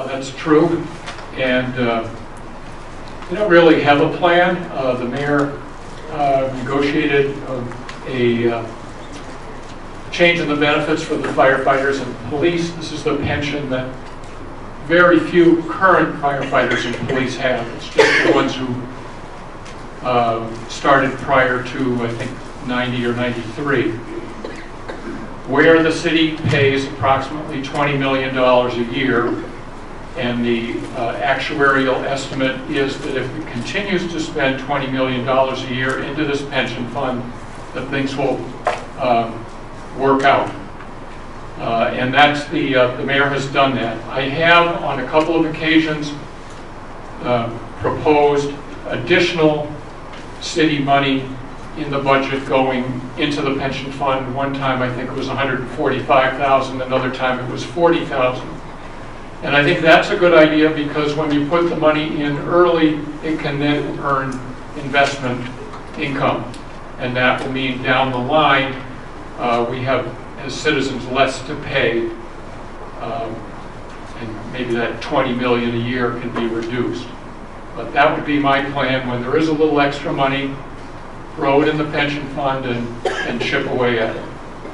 That's true, and we don't really have a plan. The mayor negotiated a change in the benefits for the firefighters and police. This is the pension that very few current firefighters and police have. It's just the ones who started prior to, I think, 90 or 93. Where the city pays approximately $20 million a year, and the actuarial estimate is that if it continues to spend $20 million a year into this pension fund, that things will work out. And that's the mayor has done that. I have on a couple of occasions proposed additional city money in the budget going into the pension fund. One time I think it was $145,000, another time it was $40,000. And I think that's a good idea because when you put the money in early, it can then earn investment income. And that will mean down the line, we have, as citizens, less to pay. And maybe that $20 million a year can be reduced. But that would be my plan. When there is a little extra money, throw it in the pension fund and chip away at it.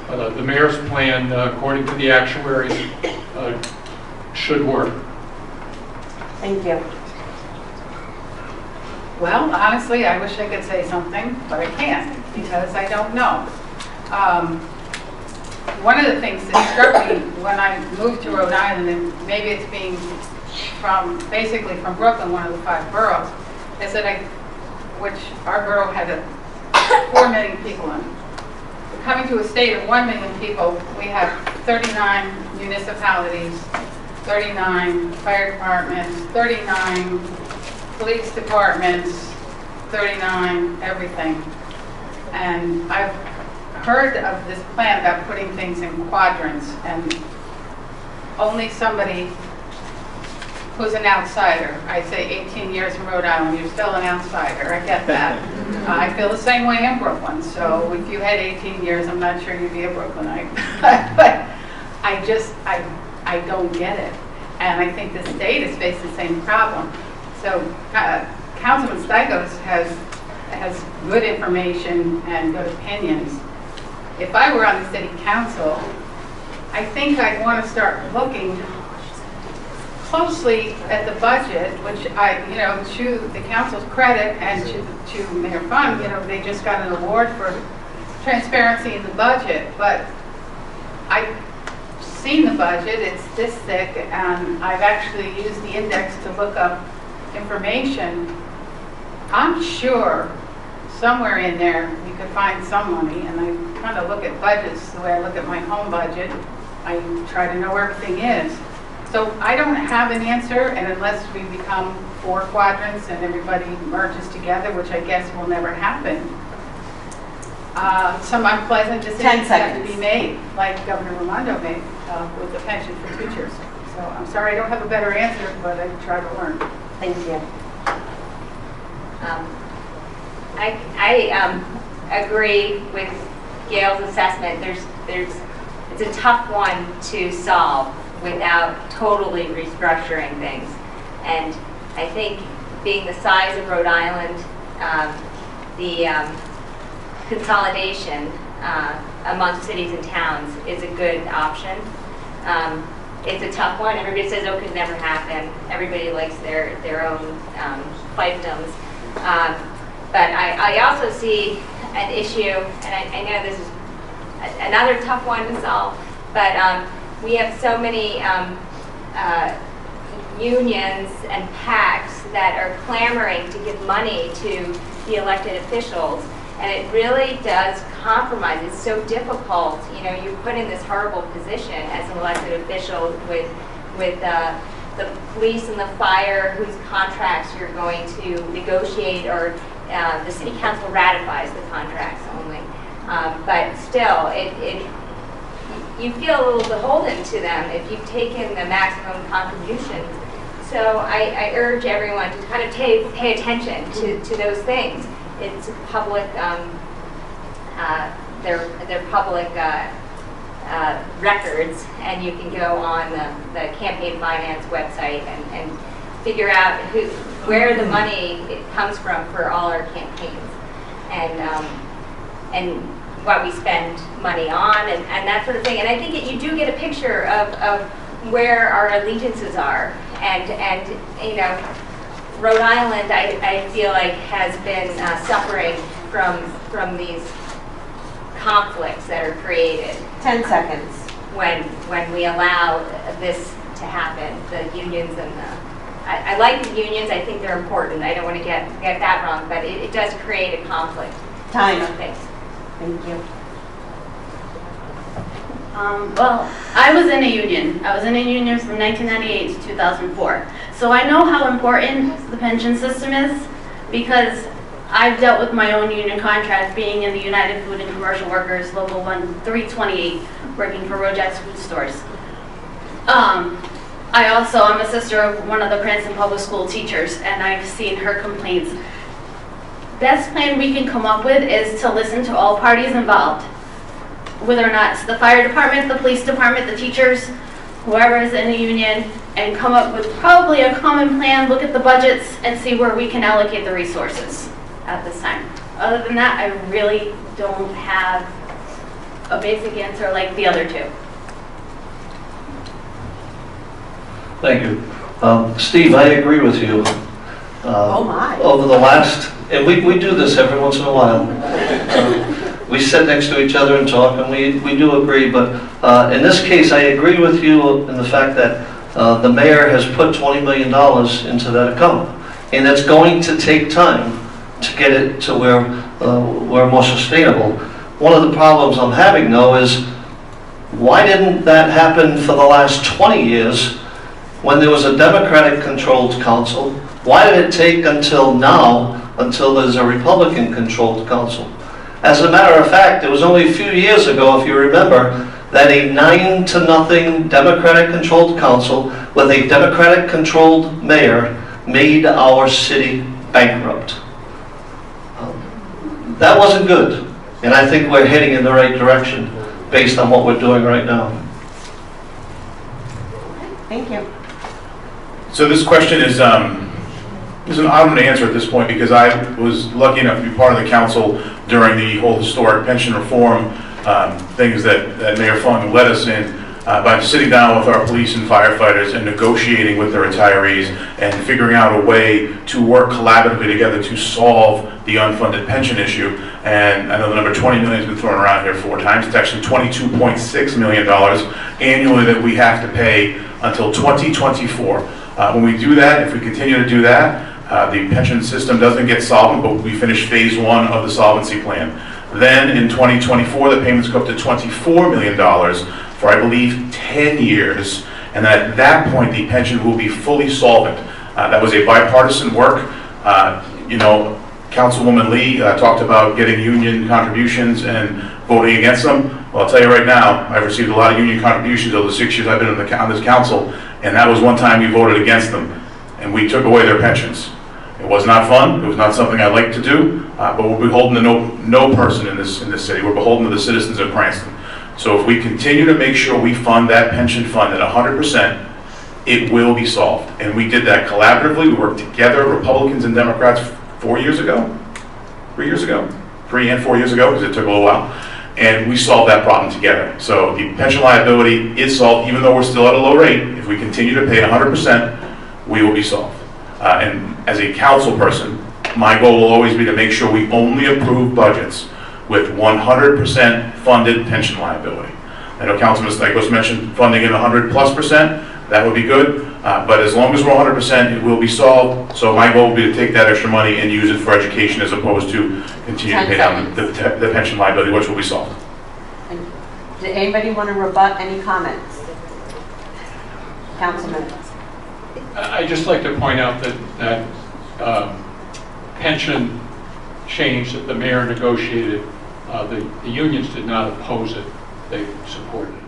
The mayor's plan, according to the actuaries, should work. Thank you. Well, honestly, I wish I could say something, but I can't because I don't know. One of the things that struck me when I moved to Rhode Island, and maybe it's being basically from Brooklyn, one of the 5 boroughs, is that which our borough had 4 million people in. Coming to a state of 1 million people, we have 39 municipalities, 39 fire departments, 39 police departments, 39 everything. And I've heard of this plan about putting things in quadrants, and only somebody who's an outsider. I say 18 years in Rhode Island, you're still an outsider, I get that. I feel the same way in Brooklyn, so if you had 18 years, I'm not sure you'd be a Brooklynite. But I don't get it. And I think the state has faced the same problem. So Councilman Stykos has good information and good opinions. If I were on the city council, I think I'd want to start looking closely at the budget, which to the council's credit and to Mayor Fund, they just got an award for transparency in the budget. But I've seen the budget, it's this thick, and I've actually used the index to look up information. I'm sure somewhere in there you could find some money, and I kind of look at budgets the way I look at my home budget. I try to know where everything is. So I don't have an answer, and unless we become 4 quadrants and everybody merges together, which I guess will never happen, some unpleasant decisions have to be made, like Governor Raimondo made with the pension for teachers. So I'm sorry I don't have a better answer, but I try to learn. Thank you. I agree with Gail's assessment. It's a tough one to solve without totally restructuring things. And I think being the size of Rhode Island, the consolidation among cities and towns is a good option. It's a tough one. Everybody says, oh, it could never happen. Everybody likes their own fiefdoms. But I also see an issue, and I know this is another tough one to solve, but we have so many unions and PACs that are clamoring to give money to the elected officials, and it really does compromise. It's so difficult. You're put in this horrible position as an elected official with the police and the fire, whose contracts you're going to negotiate, or the city council ratifies the contracts only. But still, you feel a little beholden to them if you've taken the maximum contributions. So I urge everyone to kind of pay attention to those things. It's public, they're public records, and you can go on the campaign finance website and figure out where the money comes from for all our campaigns, and what we spend money on, and that sort of thing. And I think you do get a picture of where our allegiances are, and you know, Rhode Island, I feel like, has been suffering from these conflicts that are created 10 seconds. when we allow this to happen, the unions and I like the unions, I think they're important, I don't want to get that wrong, but it does create a conflict. Time. Thanks. Thank you. Well, I was in a union. I was in a union from 1998 to 2004. So I know how important the pension system is because I've dealt with my own union contract being in the United Food and Commercial Workers Local 328, working for Rojack's Food Stores. I'm a sister of one of the Cranston Public School teachers, and I've seen her complaints. Best plan we can come up with is to listen to all parties involved, whether or not it's the fire department, the police department, the teachers, whoever is in the union, and come up with probably a common plan, look at the budgets, and see where we can allocate the resources at this time. Other than that, I really don't have a basic answer like the other two. Thank you. Steve, I agree with you. Oh my. Over the last, and we do this every once in a while. We sit next to each other and talk, and we do agree, but in this case, I agree with you in the fact that the mayor has put $20 million into that account, and it's going to take time to get it to where we're more sustainable. One of the problems I'm having, though, is why didn't that happen for the last 20 years when there was a Democratic-controlled council? Why did it take until now, until there's a Republican-controlled council? As a matter of fact, it was only a few years ago, if you remember, that a 9-0 Democratic-controlled council with a Democratic-controlled mayor made our city bankrupt. That wasn't good, and I think we're heading in the right direction based on what we're doing right now. Thank you. So this question is an odd one to answer at this point because I was lucky enough to be part of the council during the whole historic pension reform things that Mayor Fung led us in by sitting down with our police and firefighters and negotiating with the retirees and figuring out a way to work collaboratively together to solve the unfunded pension issue. And I know the number 20 million has been thrown around here 4 times. It's actually $22.6 million annually that we have to pay until 2024. When we do that, if we continue to do that, the pension system doesn't get solvent, but we finish phase 1 of the solvency plan. Then in 2024, the payments go up to $24 million for, I believe, 10 years. And then at that point, the pension will be fully solvent. That was a bipartisan work. You know, Councilwoman Lee talked about getting union contributions and voting against them. Well, I'll tell you right now, I've received a lot of union contributions over the 6 years I've been on this council, and that was one time we voted against them, and we took away their pensions. It was not fun. It was not something I like to do, but we're beholden to no person in this city. We're beholden to the citizens of Cranston. So if we continue to make sure we fund that pension fund at 100%, it will be solved. And we did that collaboratively. We worked together, Republicans and Democrats, 4 years ago, 3 years ago, 3 and 4 years ago, because it took a little while. And we solved that problem together. So the pension liability is solved, even though we're still at a low rate. If we continue to pay 100%, we will be solved. And as a council person, my goal will always be to make sure we only approve budgets with 100% funded pension liability. I know Councilman Stykos mentioned funding in 100+%. That would be good. But as long as we're 100%, it will be solved. So my goal will be to take that extra money and use it for education as opposed to continue to pay down the pension liability, which will be solved. Did anybody want to rebut any comments? Councilman. I'd just like to point out that pension change that the mayor negotiated, the unions did not oppose it, they supported it.